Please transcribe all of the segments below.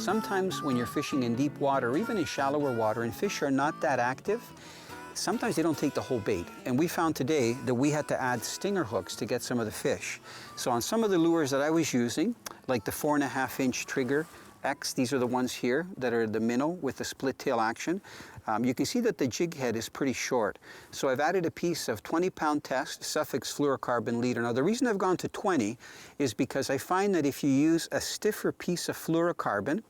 Sometimes when you're fishing in deep water or even in shallower water and fish are not that active, sometimes they don't take the whole bait. And we found today that we had to add stinger hooks to get some of the fish. So on some of the lures that I was using, like the 4.5-inch Trigger X, these are the ones here that are the minnow with the split tail action. You can see that the jig head is pretty short. So I've added a piece of 20-pound test Sufix fluorocarbon leader. Now the reason I've gone to 20 is because I find that if you use a stiffer piece of fluorocarbon,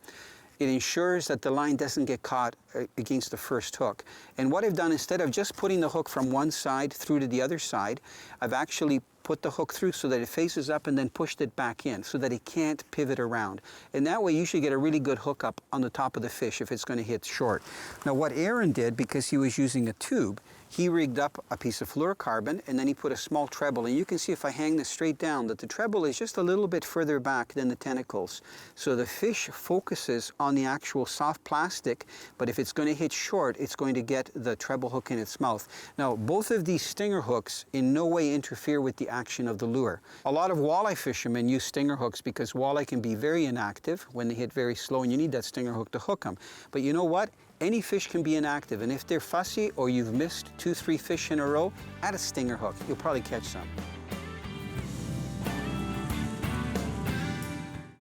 it ensures that the line doesn't get caught against the first hook. And what I've done, instead of just putting the hook from one side through to the other side, I've actually put the hook through so that it faces up and then pushed it back in so that it can't pivot around. And that way you should get a really good hook up on the top of the fish if it's going to hit short. Now what Aaron did, because he was using a tube, he rigged up a piece of fluorocarbon and then he put a small treble. And you can see if I hang this straight down that the treble is just a little bit further back than the tentacles. So the fish focuses on the actual soft plastic, but if it's going to hit short, it's going to get the treble hook in its mouth. Now both of these stinger hooks in no way interfere with the action of the lure. A lot of walleye fishermen use stinger hooks because walleye can be very inactive when they hit very slow and you need that stinger hook to hook them. But you know what? Any fish can be inactive, and if they're fussy or you've missed 2-3 fish in a row, add a stinger hook. You'll probably catch some.